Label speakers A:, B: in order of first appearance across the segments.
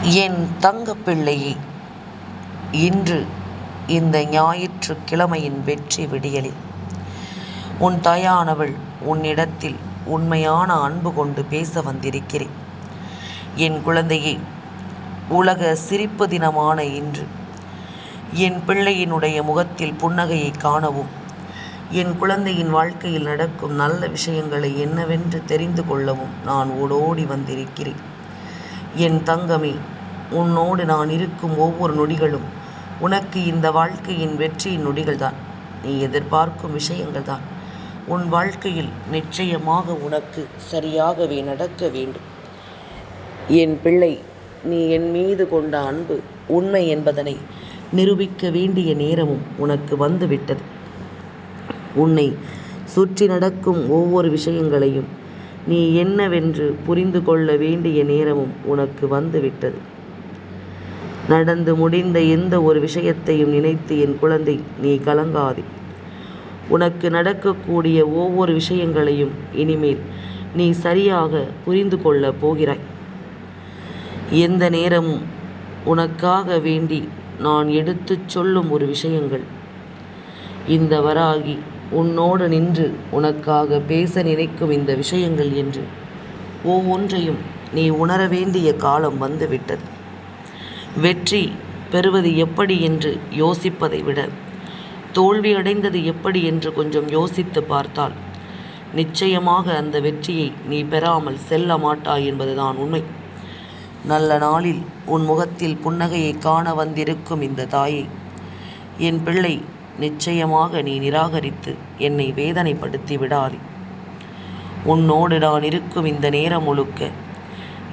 A: என் தங்கப்பிள்ளையே, இன்று இந்த ஞாயிற்றுக்கிழமையின் வெற்றி விடியலில் உன் தாயானவள் உன்னிடத்தில் உண்மையான அன்பு கொண்டு பேச வந்திருக்கிறேன். என் குழந்தையே, உலக சிரிப்பு தினமான இன்று என் பிள்ளையினுடைய முகத்தில் புன்னகையை காணவும், என் குழந்தையின் வாழ்க்கையில் நடக்கும் நல்ல விஷயங்களை என்னவென்று தெரிந்து கொள்ளவும் நான் ஓடோடி வந்திருக்கிறேன். என் தங்கமே, உன்னோடு நான் இருக்கும் ஒவ்வொரு நொடிகளும் உனக்கு இந்த வாழ்க்கையின் வெற்றியின் நொடிகள்தான். நீ எதிர்பார்க்கும் விஷயங்கள்தான் உன் வாழ்க்கையில் நிச்சயமாக உனக்கு சரியாகவே நடக்க வேண்டும். என் பிள்ளை, நீ என் மீது கொண்ட அன்பு உண்மை என்பதனை நிரூபிக்க வேண்டிய நேரமும் உனக்கு வந்துவிட்டது. உன்னை சுற்றி நடக்கும் ஒவ்வொரு விஷயங்களையும் நீ என்னவென்று புரிந்து கொள்ள வேண்டிய நேரமும் உனக்கு வந்துவிட்டது. நடந்து முடிந்த எந்த ஒரு விஷயத்தையும் நினைத்து என் குழந்தை நீ கலங்காதே. உனக்கு நடக்கக்கூடிய ஒவ்வொரு விஷயங்களையும் இனிமேல் நீ சரியாக புரிந்து கொள்ளப் போகிறாய். எந்த நேரமும் உனக்காக வேண்டி நான் எடுத்துச் சொல்லும் ஒரு விஷயங்கள், இந்த வராகி உன்னோடு நின்று உனக்காக பேச நினைக்கும் இந்த விஷயங்கள் என்று ஒவ்வொன்றையும் நீ உணர வேண்டிய காலம் வந்துவிட்டது. வெற்றி பெறுவது எப்படி என்று யோசிப்பதை விட தோல்வி அடைந்தது எப்படி என்று கொஞ்சம் யோசித்து பார்த்தால் நிச்சயமாக அந்த வெற்றியை நீ பெறாமல் செல்ல மாட்டாய் என்பதுதான் உண்மை. நல்ல நாளில் உன் முகத்தில் புன்னகையை காண வந்திருக்கும் இந்த தாயை, என் பிள்ளை, நிச்சயமாக நீ நிராகரித்து என்னை வேதனைப்படுத்தி விடாதே. உன்னோடு நான் இருக்கும் இந்த நேரம் முழுக்க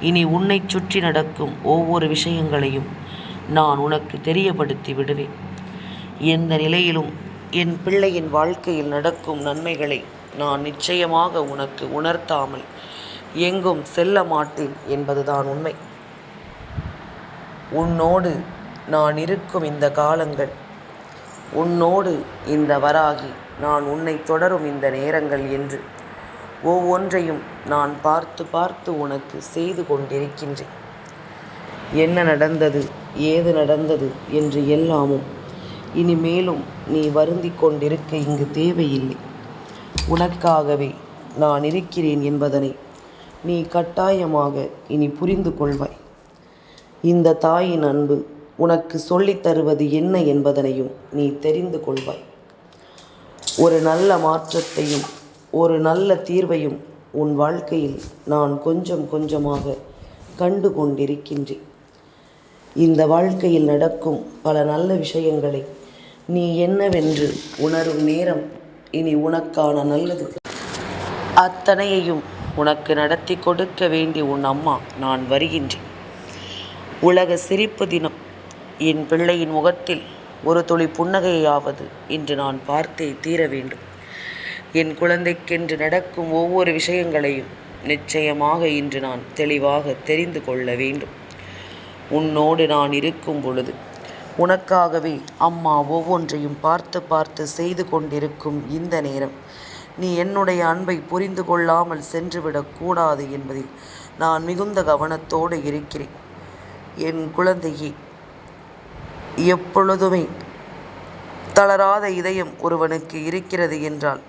A: இனி உன்னை சுற்றி நடக்கும் ஒவ்வொரு விஷயங்களையும் நான் உனக்கு தெரியப்படுத்தி விடுவேன். எந்த நிலையிலும் என் பிள்ளையின் வாழ்க்கையில் நடக்கும் நன்மைகளை நான் நிச்சயமாக உனக்கு உணர்த்தாமல் எங்கும் செல்ல மாட்டேன் என்பதுதான் உண்மை. உன்னோடு நான் இருக்கும் இந்த காலங்கள், உன்னோடு இந்த வராகி நான் உன்னை தொடரும் இந்த நேரங்கள் என்று ஒவ்வொன்றையும் நான் பார்த்து பார்த்து உனக்கு செய்து கொண்டிருக்கின்றேன். என்ன நடந்தது, ஏது நடந்தது என்று எல்லாமும் இனிமேலும் நீ வருந்தி கொண்டிருக்க இங்கு தேவையில்லை. உனக்காகவே நான் இருக்கிறேன் என்பதனை நீ கட்டாயமாக இனி புரிந்து கொள்வாய். இந்த தாயின் அன்பு உனக்கு சொல்லித் தருவது என்ன என்பதனையும் நீ தெரிந்து கொள்வாய். ஒரு நல்ல மாற்றத்தையும் ஒரு நல்ல தீர்வையும் உன் வாழ்க்கையில் நான் கொஞ்சம் கொஞ்சமாக கண்டு கொண்டிருக்கின்றேன். இந்த வாழ்க்கையில் நடக்கும் பல நல்ல விஷயங்களை நீ என்னவென்று உணரும் நேரம் இனி உனக்கான நல்லது அத்தனையையும் உனக்கு நடத்தி கொடுக்க வேண்டி உன் அம்மா நான் வருகின்றேன். உலக சிரிப்பு தினம், என் பிள்ளையின் முகத்தில் ஒரு துளி புன்னகையாவது இன்று நான் பார்த்தே தீர வேண்டும். என் குழந்தைக்கென்று நடக்கும் ஒவ்வொரு விஷயங்களையும் நிச்சயமாக இன்று நான் தெளிவாக தெரிந்து கொள்ள வேண்டும். உன்னோடு நான் இருக்கும் பொழுது உனக்காகவே அம்மா ஒவ்வொன்றையும் பார்த்து பார்த்து செய்து கொண்டிருக்கும் இந்த நேரம் நீ என்னுடைய அன்பை புரிந்து கொள்ளாமல் சென்றுவிடக்கூடாது என்பதில் நான் மிகுந்த கவனத்தோடு இருக்கிறேன். என் குழந்தையே, எப்பொழுதுமே தளராத இதயம் ஒருவனுக்கு இருக்கிறது என்றால்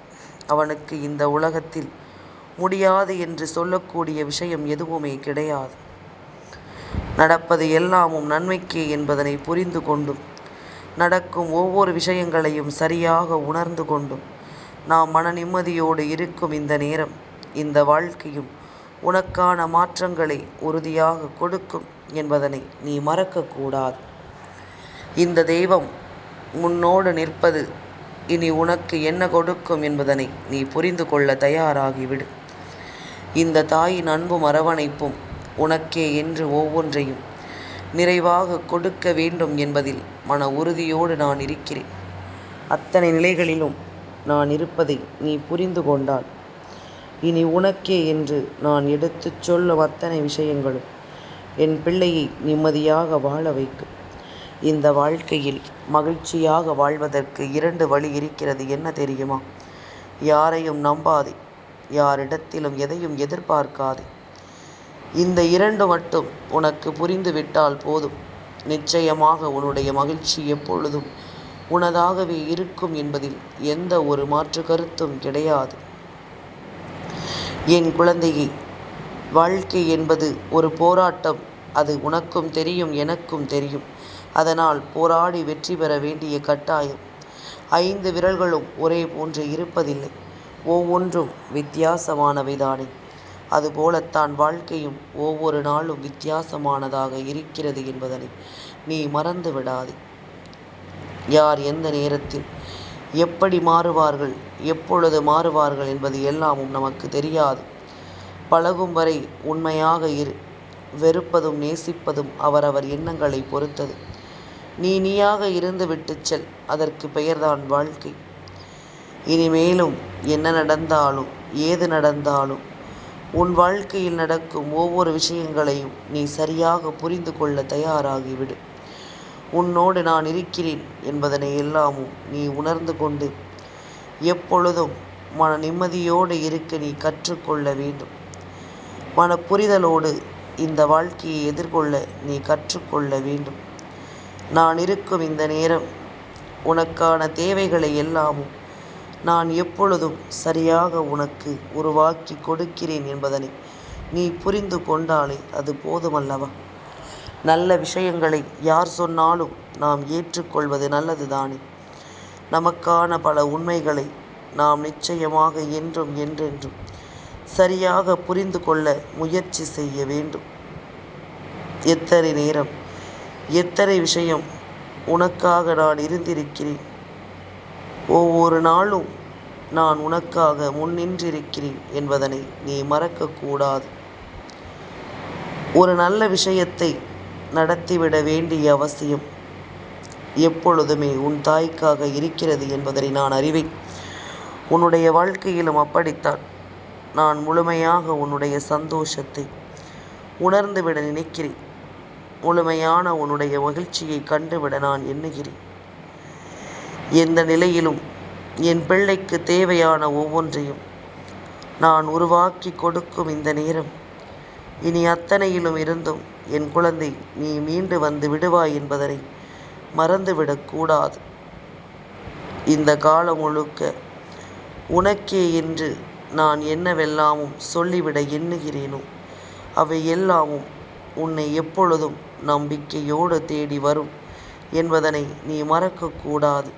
A: அவனுக்கு இந்த உலகத்தில் முடியாது என்று சொல்லக்கூடிய விஷயம் எதுவுமே கிடையாது. நடப்பது எல்லாமும் நன்மைக்கே என்பதனை புரிந்து கொண்டும் நடக்கும் ஒவ்வொரு விஷயங்களையும் சரியாக உணர்ந்து கொண்டும் நாம் மன நிம்மதியோடு இருக்கும் இந்த நேரம், இந்த வாழ்க்கையும் உனக்கான மாற்றங்களை உறுதியாக கொடுக்கும் என்பதனை நீ மறக்கக்கூடாது. இந்த தெய்வம் முன்னோடு நிற்பது இனி உனக்கு என்ன கொடுக்கும் என்பதனை நீ புரிந்து கொள்ள தயாராகிவிடு. இந்த தாயின் அன்பும் அரவணைப்பும் உனக்கே என்று ஒவ்வொன்றையும் நிறைவாக கொடுக்க வேண்டும் என்பதில் மன உறுதியோடு நான் இருக்கிறேன். அத்தனை நிலைகளிலும் நான் இருப்பதை நீ புரிந்து கொண்டால் இனி உனக்கே என்று நான் எடுத்துச் சொல்லும் அத்தனை விஷயங்களும் என் பிள்ளையை நிம்மதியாக வாழ வைக்கும். இந்த வாழ்க்கையில் மகிழ்ச்சியாக வாழ்வதற்கு 2 வழி இருக்கிறது. என்ன தெரியுமா? யாரையும் நம்பாதே, யாரிடத்திலும் எதையும் எதிர்பார்க்காதே. இந்த இரண்டு மட்டும் உனக்கு புரிந்துவிட்டால் போதும். நிச்சயமாக உன்னுடைய மகிழ்ச்சி எப்பொழுதும் உனதாகவே இருக்கும் என்பதில் எந்த ஒரு மாற்று கருத்தும் கிடையாது. என் குழந்தையே, வாழ்க்கை என்பது ஒரு போராட்டம். அது உனக்கும் தெரியும், எனக்கும் தெரியும். அதனால் போராடி வெற்றி பெற வேண்டிய கட்டாயம். 5 விரல்களும் ஒரே போன்று இருப்பதில்லை. ஒவ்வொன்றும் வித்தியாசமானவைதானே. அதுபோலத்தான் வாழ்க்கையும் ஒவ்வொரு நாளும் வித்தியாசமானதாக இருக்கிறது என்பதனை நீ மறந்து விடாதே. யார் எந்த நேரத்தில் எப்படி மாறுவார்கள், எப்பொழுது மாறுவார்கள் என்பது எல்லாமும் நமக்கு தெரியாது. பழகும் வரை உண்மையாக இரு. வெறுப்பதும் நேசிப்பதும் அவரவர் எண்ணங்களை பொறுத்தது. நீயாக இருந்து விட்டு செல். அதற்கு பெயர்தான் வாழ்க்கை. இனிமேலும் என்ன நடந்தாலும் ஏது நடந்தாலும் உன் வாழ்க்கையில் நடக்கும் ஒவ்வொரு விஷயங்களையும் நீ சரியாக புரிந்து கொள்ள தயாராகிவிடு. உன்னோடு நான் இருக்கிறேன் என்பதனை எல்லாமும் நீ உணர்ந்து கொண்டு எப்பொழுதும் மன நிம்மதியோடு இருக்க நீ கற்றுக்கொள்ள வேண்டும். மன புரிதலோடு இந்த வாழ்க்கையை எதிர்கொள்ள நீ கற்றுக்கொள்ள வேண்டும். நான் இருக்கும் இந்த நேரம் உனக்கான தேவைகளை எல்லாமும் நான் எப்பொழுதும் சரியாக உனக்கு உருவாக்கி கொடுக்கிறேன் என்பதனை நீ புரிந்து கொண்டாலே அது போதுமல்லவா? நல்ல விஷயங்களை யார் சொன்னாலும் நாம் ஏற்றுக்கொள்வது நல்லதுதானே. நமக்கான பல உண்மைகளை நாம் நிச்சயமாக என்றும் என்றென்றும் சரியாக புரிந்து கொள்ள முயற்சி செய்ய வேண்டும். எத்தனை நேரம், எத்தனை விஷயம் உனக்காக நான் இருந்திருக்கிறேன். ஒவ்வொரு நாளும் நான் உனக்காக முன்னின்றிருக்கிறேன் என்பதனை நீ மறக்கக்கூடாது. ஒரு நல்ல விஷயத்தை நடத்திவிட வேண்டிய அவசியம் எப்பொழுதுமே உன் தாய்க்காக இருக்கிறது என்பதனை நான் அறிவேன். உன்னுடைய வாழ்க்கையிலும் அப்படித்தான். நான் முழுமையாக உன்னுடைய சந்தோஷத்தை உணர்ந்துவிட நினைக்கிறேன். முழுமையான உன்னுடைய மகிழ்ச்சியை கண்டுவிட நான் எண்ணுகிறேன். எந்த நிலையிலும் என் பிள்ளைக்கு தேவையான ஒவ்வொன்றையும் நான் உருவாக்கி கொடுக்கும் இந்த நேரம் இனி அத்தனையிலும் இருந்தும் என் குழந்தை நீ மீண்டு வந்து விடுவாய் என்பதனை மறந்துவிடக்கூடாது. இந்த காலம் முழுக்க உனக்கே என்று நான் என்னவெல்லாமும் சொல்லிவிட எண்ணுகிறேனோ அவை எல்லாமும் உன்னை எப்பொழுதும் நம்பிக்கையோடு தேடி வரும் என்பதனை நீ மறக்கக்கூடாது.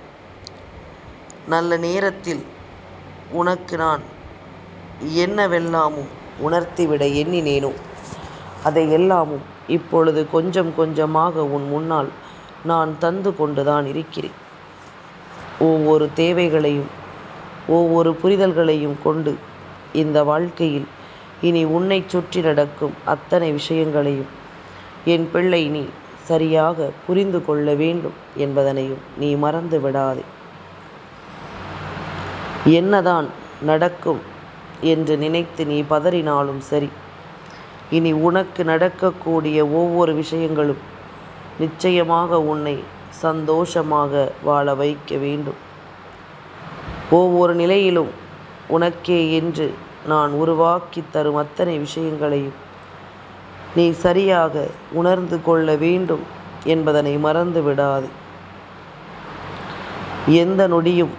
A: நல்ல நேரத்தில் உனக்கு நான் என்னவெல்லாமும் உணர்த்திவிட எண்ணினேனோ அதை எல்லாமும் இப்பொழுது கொஞ்சம் கொஞ்சமாக உன் முன்னால் நான் தந்து கொண்டுதான் இருக்கிறேன். ஒவ்வொரு தேவைகளையும் ஒவ்வொரு புரிதல்களையும் கொண்டு இந்த வாழ்க்கையில் இனி உன்னை சுற்றி நடக்கும் அத்தனை விஷயங்களையும் என் பிள்ளை நீ சரியாக புரிந்து கொள்ள வேண்டும் என்பதனையும் நீ மறந்து விடாதே. என்னதான் நடக்கும் என்று நினைத்து நீ பதறினாலும் சரி, இனி உனக்கு நடக்கக்கூடிய ஒவ்வொரு விஷயங்களும் நிச்சயமாக உன்னை சந்தோஷமாக வாழ வைக்க வேண்டும். ஒவ்வொரு நிலையிலும் உனக்கே என்று நான் உருவாக்கி தரும் அத்தனை விஷயங்களையும் நீ சரியாக உணர்ந்து கொள்ள வேண்டும் என்பதனை மறந்து விடாது. எந்த நொடியும்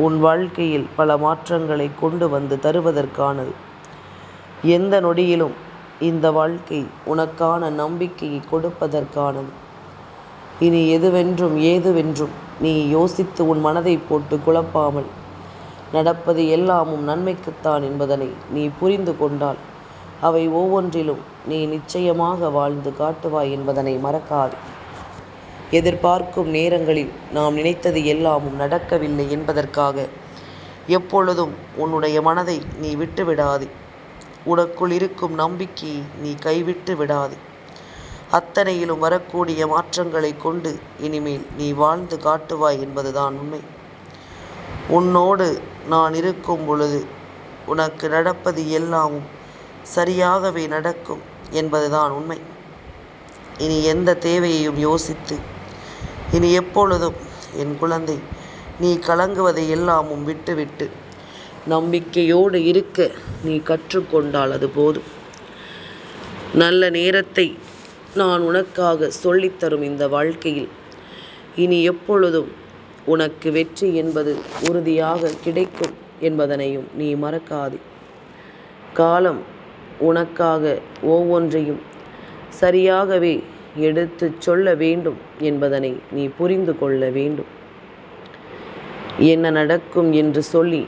A: உன் வாழ்க்கையில் பல மாற்றங்களை கொண்டு வந்து தருவதற்கானது. எந்த நொடியிலும் இந்த வாழ்க்கை உனக்கான நம்பிக்கையை கொடுப்பதற்கானது. இனி எதுவென்றும் ஏதுவென்றும் நீ யோசித்து உன் மனதை போட்டு குழப்பாமல் நடப்பது எல்லாமும் நன்மைக்குத்தான் என்பதனை நீ புரிந்து கொண்டால் அவை ஒவ்வொன்றிலும் நீ நிச்சயமாக வாழ்ந்து காட்டுவாய் என்பதனை மறக்காது. எதிர்பார்க்கும் நேரங்களில் நாம் நினைத்தது எல்லாமும் நடக்கவில்லை என்பதற்காக எப்பொழுதும் உன்னுடைய மனதை நீ விட்டு விடாதே. உனக்குள் இருக்கும் நம்பிக்கையை நீ கைவிட்டு விடாதே. அத்தனையிலும் வரக்கூடிய மாற்றங்களை கொண்டு இனிமேல் நீ வாழ்ந்து காட்டுவாய் என்பதுதான் உண்மை. உன்னோடு நான் இருக்கும் பொழுது உனக்கு நடப்பது எல்லாமும் சரியாகவே நடக்கும் என்பதுதான் உண்மை. இனி எந்த தேவையையும் யோசித்து இனி எப்பொழுதும் என் குழந்தை நீ கலங்குவதை எல்லாமும் விட்டுவிட்டு நம்பிக்கையோடு இருக்க நீ கற்றுக்கொண்டால் அது போதும். நல்ல நேரத்தை நான் உனக்காக சொல்லித்தரும் இந்த வாழ்க்கையில் இனி எப்பொழுதும் உனக்கு வெற்றி என்பது உறுதியாக கிடைக்கும் என்பதனையும் நீ மறக்காதே. காலம் உனக்காக ஒவ்வொன்றையும் சரியாகவே எடுத்துச் சொல்ல வேண்டும் என்பதனை நீ புரிந்து கொள்ள வேண்டும். என்ன நடக்கும் என்று சொல்லி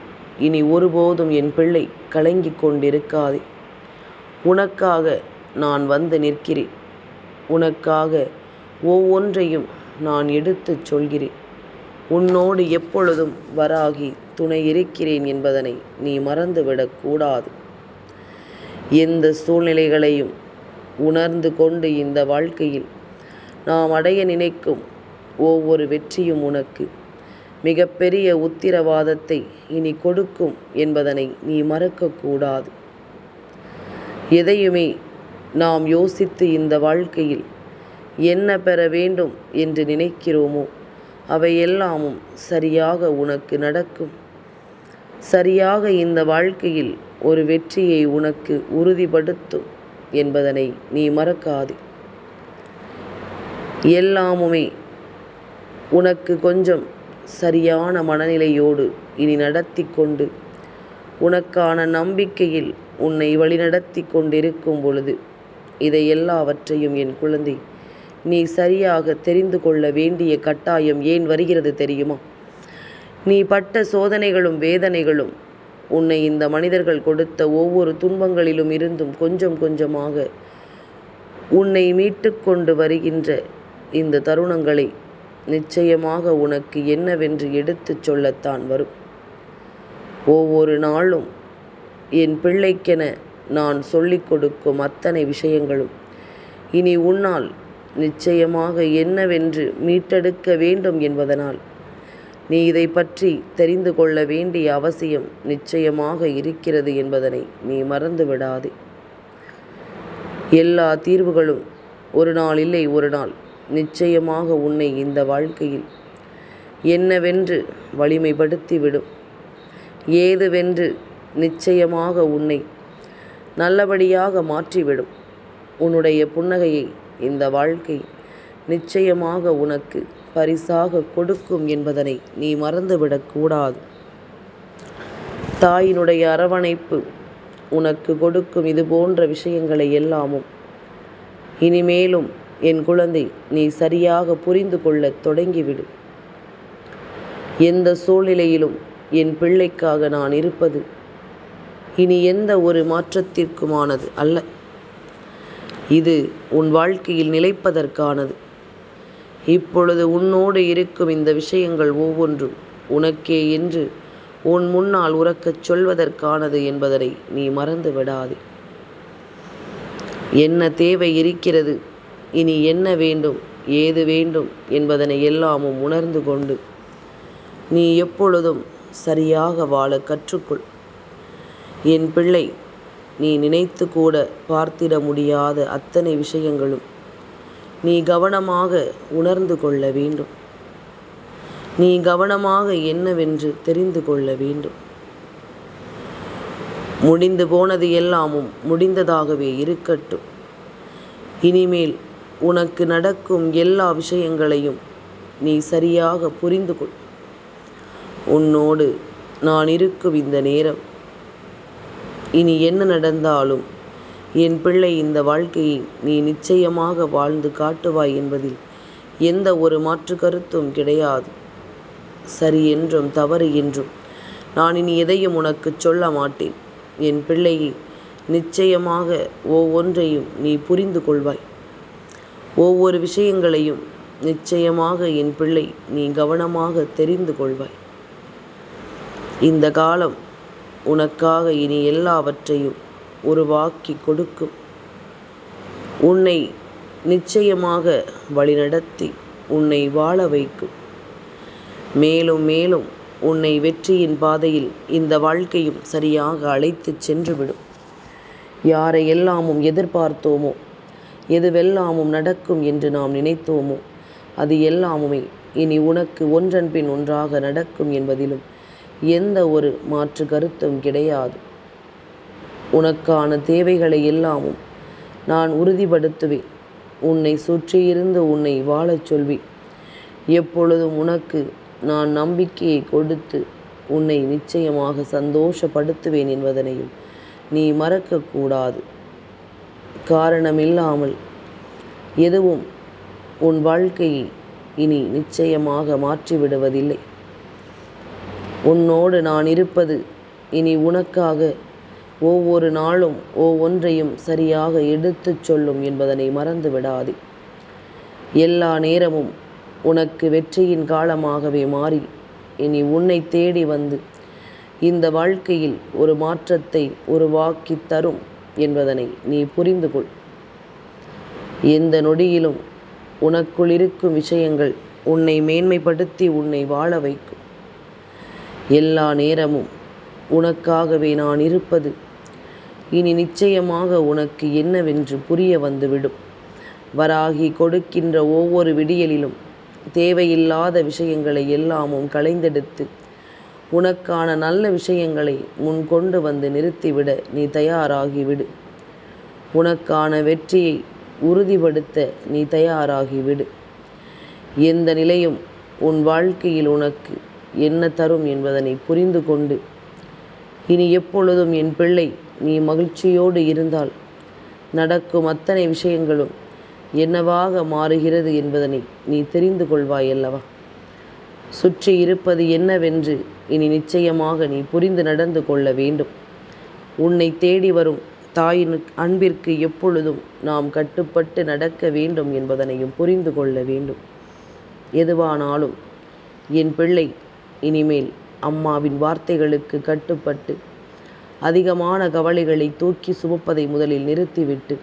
A: இனி ஒருபோதும் என் பிள்ளை கலங்கிக் கொண்டிருக்காதே. உனக்காக நான் வந்து நிற்கிறேன். உனக்காக ஒவ்வொன்றையும் நான் எடுத்துச் சொல்கிறேன். உன்னோடு எப்பொழுதும் வராகி துணை இருக்கிறேன் என்பதனை நீ மறந்துவிடக்கூடாது. எந்த சூழ்நிலைகளையும் உணர்ந்து கொண்டு இந்த வாழ்க்கையில் நாம் அடைய நினைக்கும் ஒவ்வொரு வெற்றியும் உனக்கு மிகப்பெரிய உத்திரவாதத்தை இனி கொடுக்கும் என்பதனை நீ மறக்கக்கூடாது. எதையுமே நாம் யோசித்து இந்த வாழ்க்கையில் என்ன பெற வேண்டும் என்று நினைக்கிறோமோ அவையெல்லாமும் சரியாக உனக்கு நடக்கும். சரியாக இந்த வாழ்க்கையில் ஒரு வெற்றியை உனக்கு உறுதிப்படுத்தும் என்பதனை நீ மறக்காதே. எல்லாமுமே உனக்கு கொஞ்சம் சரியான மனநிலையோடு இனி நடத்தி கொண்டு உனக்கான நம்பிக்கையில் உன்னை வழிநடத்தி கொண்டிருக்கும் பொழுது இதை எல்லாவற்றையும் என் குழந்தை நீ சரியாக தெரிந்து கொள்ள வேண்டிய கட்டாயம் ஏன் வருகிறது தெரியுமா? நீ பட்ட சோதனைகளும் வேதனைகளும் உன்னை இந்த மனிதர்கள் கொடுத்த ஒவ்வொரு துன்பங்களிலும் இருந்தும் கொஞ்சம் கொஞ்சமாக உன்னை மீட்டு கொண்டு வருகின்ற இந்த தருணங்களை நிச்சயமாக உனக்கு என்னவென்று எடுத்துச் சொல்லத்தான் வரும். ஒவ்வொரு நாளும் என் பிள்ளைக்கென நான் சொல்லிக் கொடுக்கும் அத்தனை விஷயங்களும் இனி உன்னால் நிச்சயமாக என்னவென்று மீட்டெடுக்க வேண்டும் என்பதனால் நீ இதை பற்றி தெரிந்து கொள்ள வேண்டிய அவசியம் நிச்சயமாக இருக்கிறது என்பதனை நீ மறந்து விடாதே. எல்லா தீர்வுகளும் ஒரு நாள் இல்லை ஒரு நாள் நிச்சயமாக உன்னை இந்த வாழ்க்கையில் என்னவென்று வலிமைப்படுத்திவிடும். ஏதுவென்று நிச்சயமாக உன்னை நல்லபடியாக மாற்றிவிடும். உன்னுடைய புன்னகையை இந்த வாழ்க்கை நிச்சயமாக உனக்கு பரிசாக கொடுக்கும் என்பதனை நீ மறந்துவிடக்கூடாது. தாயினுடைய அரவணைப்பு உனக்கு கொடுக்கும் இது போன்ற விஷயங்களை எல்லாமும் இனிமேலும் என் குழந்தை நீ சரியாக புரிந்து கொள்ளத் தொடங்கிவிடு. எந்த சூழ்நிலையிலும் என் பிள்ளைக்காக நான் இருப்பது இனி எந்த ஒரு மாற்றத்திற்குமானது அல்ல. இது உன் வாழ்க்கையில் நிலைப்பதற்கானது. இப்பொழுது உன்னோடு இருக்கும் இந்த விஷயங்கள் ஒவ்வொன்றும் உனக்கே என்று உன் முன்னால் உறக்கச் சொல்வதற்கானது என்பதனை நீ மறந்து விடாதே. என்ன தேவை இருக்கிறது, இனி என்ன வேண்டும், ஏது வேண்டும் என்பதனை எல்லாமும் உணர்ந்து கொண்டு நீ எப்பொழுதும் சரியாக வாழ கற்றுக்கொள். என் பிள்ளை, நீ நினைத்து கூட பார்த்திட முடியாத அத்தனை விஷயங்களும் நீ கவனமாக உணர்ந்து கொள்ள வேண்டும். நீ கவனமாக என்னவென்று தெரிந்து கொள்ள வேண்டும். முடிந்து போனது எல்லாமும் முடிந்ததாகவே இருக்கட்டும். இனிமேல் உனக்கு நடக்கும் எல்லா விஷயங்களையும் நீ சரியாக புரிந்து கொள். உன்னோடு நான் இருக்கும் இந்த நேரம் இனி என்ன நடந்தாலும் என் பிள்ளை இந்த வாழ்க்கையை நீ நிச்சயமாக வாழ்ந்து காட்டுவாய் என்பதில் எந்த ஒரு மாற்று கருத்தும் கிடையாது. சரி என்றும் தவறு என்றும் நான் இனி எதையும் உனக்கு சொல்ல மாட்டேன். என் பிள்ளையை நிச்சயமாக ஒவ்வொன்றையும் நீ புரிந்து கொள்வாய். ஒவ்வொரு விஷயங்களையும் நிச்சயமாக என் பிள்ளை நீ கவனமாக தெரிந்து கொள்வாய். இந்த காலம் உனக்காக இனி எல்லாவற்றையும் உருவாக்கி கொடுக்கும். உன்னை நிச்சயமாக வழிநடத்தி உன்னை வாழ வைக்கும். மேலும் மேலும் உன்னை வெற்றியின் பாதையில் இந்த வாழ்க்கையும் சரியாக அழைத்துச் சென்றுவிடும். யாரை எல்லாமும் எதிர்பார்த்தோமோ, எதுவெல்லாமும் நடக்கும் என்று நாம் நினைத்தோமோ அது எல்லாமுமே இனி உனக்கு ஒன்றன் பின் ஒன்றாக நடக்கும் என்பதிலும் எந்த ஒரு மாற்று கருத்தும் கிடையாது. உனக்கான தேவைகளை எல்லாமும் நான் உறுதிப்படுத்துவேன். உன்னை சுற்றியிருந்து உன்னை வாழச் சொல்வேன். எப்பொழுதும் உனக்கு நான் நம்பிக்கையை கொடுத்து உன்னை நிச்சயமாக சந்தோஷப்படுத்துவேன் என்பதனையும் நீ மறக்கக்கூடாது. காரணமில்லாமல் எதுவும் உன் வாழ்க்கையை இனி நிச்சயமாக மாற்றிவிடுவதில்லை. உன்னோடு நான் இருப்பது இனி உனக்காக ஒவ்வொரு நாளும் ஒவ்வொன்றையும் சரியாக எடுத்துச் சொல்லும் என்பதனை மறந்து விடாதே. எல்லா நேரமும் உனக்கு வெற்றியின் காலமாகவே மாறி இனி உன்னை தேடி வந்து இந்த வாழ்க்கையில் ஒரு மாற்றத்தை உருவாக்கி தரும் என்பதனை நீ புரிந்து கொள். எந்த நொடியிலும் உனக்குள் இருக்கும் விஷயங்கள் உன்னை மேன்மைப்படுத்தி உன்னை வாழ வைக்கும். எல்லா நேரமும் உனக்காகவே நான் இருப்பது இனி நிச்சயமாக உனக்கு என்னவென்று புரிய வந்துவிடும். வராகி கொடுக்கின்ற ஒவ்வொரு விடியலிலும் தேவையில்லாத விஷயங்களை எல்லாமும் களைந்தெடுத்து உனக்கான நல்ல விஷயங்களை முன் கொண்டு வந்து நிறுத்திவிட நீ தயாராகிவிடு. உனக்கான வெற்றியை உறுதிப்படுத்த நீ தயாராகிவிடு. எந்த நிலையும் உன் வாழ்க்கையில் உனக்கு என்ன தரும் என்பதனை புரிந்து கொண்டு இனி எப்பொழுதும் என் பிள்ளை நீ மகிழ்ச்சியோடு இருந்தால் நடக்கும் அத்தனை விஷயங்களும் என்னவாக மாறுகிறது என்பதனை நீ தெரிந்து கொள்வாய் அல்லவா? சுற்றி இருப்பது என்னவென்று இனி நிச்சயமாக நீ புரிந்து நடந்து கொள்ள வேண்டும். உன்னை தேடி வரும் தாயின் அன்பிற்கு எப்பொழுதும் நாம் கட்டுப்பட்டு நடக்க வேண்டும் என்பதனையும் புரிந்து கொள்ள வேண்டும். எதுவானாலும் என் பிள்ளை இனிமேல் அம்மாவின் வார்த்தைகளுக்கு கட்டுப்பட்டு அதிகமான கவலைகளை தூக்கி சுமப்பதை முதலில் நிறுத்திவிட்டு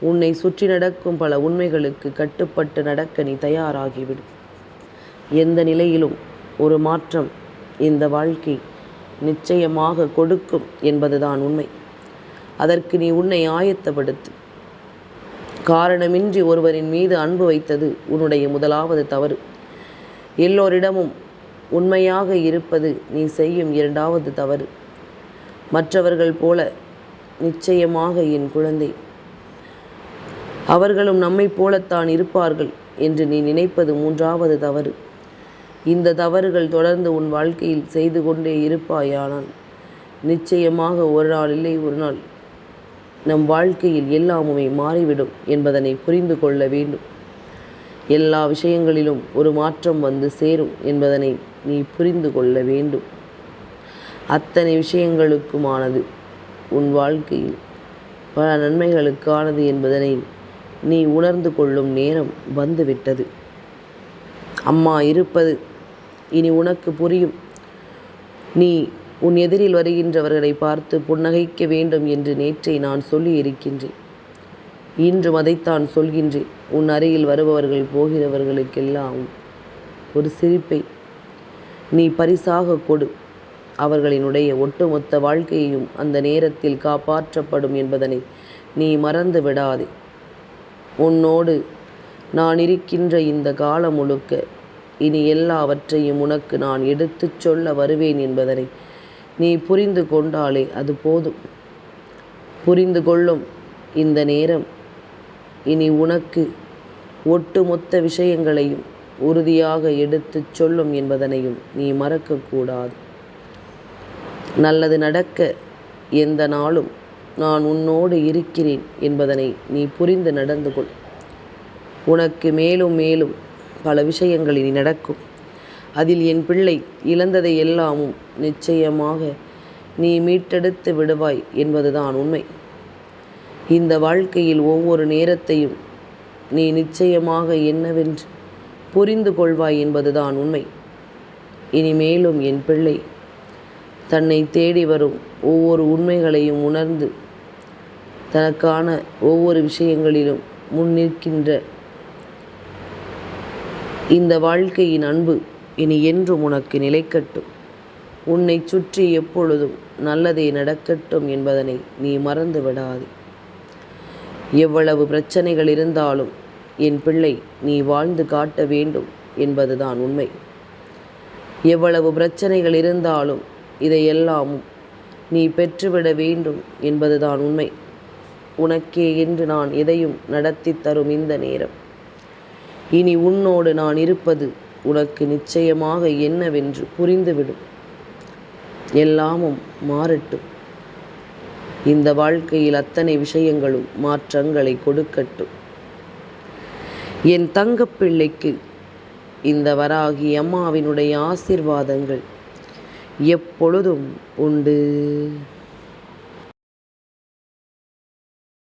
A: உன்னை சுற்றி நடக்கும் பல உண்மைகளுக்கு கட்டுப்பட்டு நடக்க நீ தயாராகிவிடு. எந்த நிலையிலும் ஒரு மாற்றம் இந்த வாழ்க்கை நிச்சயமாக கொடுக்கும் என்பதுதான் உண்மை. அதற்கு நீ உன்னை ஆயத்தப்படுத்து. காரணமின்றி ஒருவரின் மீது அன்பு வைத்தது உன்னுடைய முதலாவது தவறு. எல்லோரிடமும் உண்மையாக இருப்பது நீ செய்யும் இரண்டாவது தவறு. மற்றவர்கள் போல நிச்சயமாக என் குழந்தை அவர்களும் நம்மை போலத்தான் இருப்பார்கள் என்று நீ நினைப்பது மூன்றாவது தவறு. இந்த தவறுகள் தொடர்ந்து உன் வாழ்க்கையில் செய்து கொண்டே இருப்பாயானால் நிச்சயமாக ஒரு நாள் இல்லை ஒரு நாள் நம் வாழ்க்கையில் எல்லாமுமே மாறிவிடும் என்பதனை புரிந்து கொள்ள வேண்டும். எல்லா விஷயங்களிலும் ஒரு மாற்றம் வந்து சேரும் என்பதனை நீ புரிந்து கொள்ள வேண்டும். அத்தனை விஷயங்களுக்குமானது உன் வாழ்க்கையில் பல நன்மைகளுக்கானது என்பதனை நீ உணர்ந்து கொள்ளும் நேரம் வந்துவிட்டது. அம்மா இருப்பது இனி உனக்கு புரியும். நீ உன் எதிரில் வருகின்றவர்களை பார்த்து புன்னகைக்க வேண்டும் என்று நேற்றை நான் சொல்லி இருக்கின்றேன். இன்றும் அதைத்தான் சொல்கின்றேன். உன் அருகில் வருபவர்கள் போகிறவர்களுக்கெல்லாம் ஒரு சிரிப்பை நீ பரிசாக கொடு. அவர்களினுடைய ஒட்டுமொத்த வாழ்க்கையையும் அந்த நேரத்தில் காப்பாற்றப்படும் என்பதனை நீ மறந்து விடாதே. உன்னோடு நான் இருக்கின்ற இந்த காலம் முழுக்க இனி எல்லாவற்றையும் உனக்கு நான் எடுத்துச் சொல்ல வருவேன் என்பதனை நீ புரிந்து கொண்டாலே அது போதும். புரிந்து கொள்ளும் இந்த நேரம் இனி உனக்கு ஒட்டுமொத்த விஷயங்களையும் உறுதியாக எடுத்துச் சொல்லும் என்பதனையும் நீ மறக்கக்கூடாது. நல்லது நடக்க எந்த நாளும் நான் உன்னோடு இருக்கிறேன் என்பதனை நீ புரிந்து நடந்து கொள். உனக்கு மேலும் மேலும் பல விஷயங்கள் இனி நடக்கும். அதில் என் பிள்ளை இழந்ததை எல்லாமும் நிச்சயமாக நீ மீட்டெடுத்து விடுவாய் என்பதுதான் உண்மை. இந்த வாழ்க்கையில் ஒவ்வொரு நேரத்தையும் நீ நிச்சயமாக என்னவென்று புரிந்து கொள்வாய் என்பதுதான் உண்மை. இனிமேலும் என் பிள்ளை தன்னை தேடி வரும் ஒவ்வொரு உண்மைகளையும் உணர்ந்து தனக்கான ஒவ்வொரு விஷயங்களிலும் முன்னிற்கின்ற இந்த வாழ்க்கையின் அன்பு இனி என்றும் உனக்கு நிலைக்கட்டும். உன்னை சுற்றி எப்பொழுதும் நல்லதே நடக்கட்டும் என்பதனை நீ மறந்து விடாதே. எவ்வளவு பிரச்சனைகள் இருந்தாலும் என் பிள்ளை நீ வாழ்ந்து காட்ட வேண்டும் என்பதுதான் உண்மை. எவ்வளவு பிரச்சனைகள் இருந்தாலும் இதையெல்லாம் நீ பெற்றுவிட வேண்டும் என்பதுதான் உண்மை. உனக்கே என்று நான் எதையும் நடத்தி தரும் இந்த நேரம். இனி உன்னோடு நான் இருப்பது உனக்கு நிச்சயமாக என்னவென்று புரிந்துவிடும். எல்லாமும் மாறட்டும். இந்த வாழ்க்கையில் அத்தனை விஷயங்களும் மாற்றங்களை கொடுக்கட்டும். என் தங்கப்பிள்ளைக்கு இந்த வராகி அம்மாவினுடைய ஆசீர்வாதங்கள் எப்பொழுதும் உண்டு.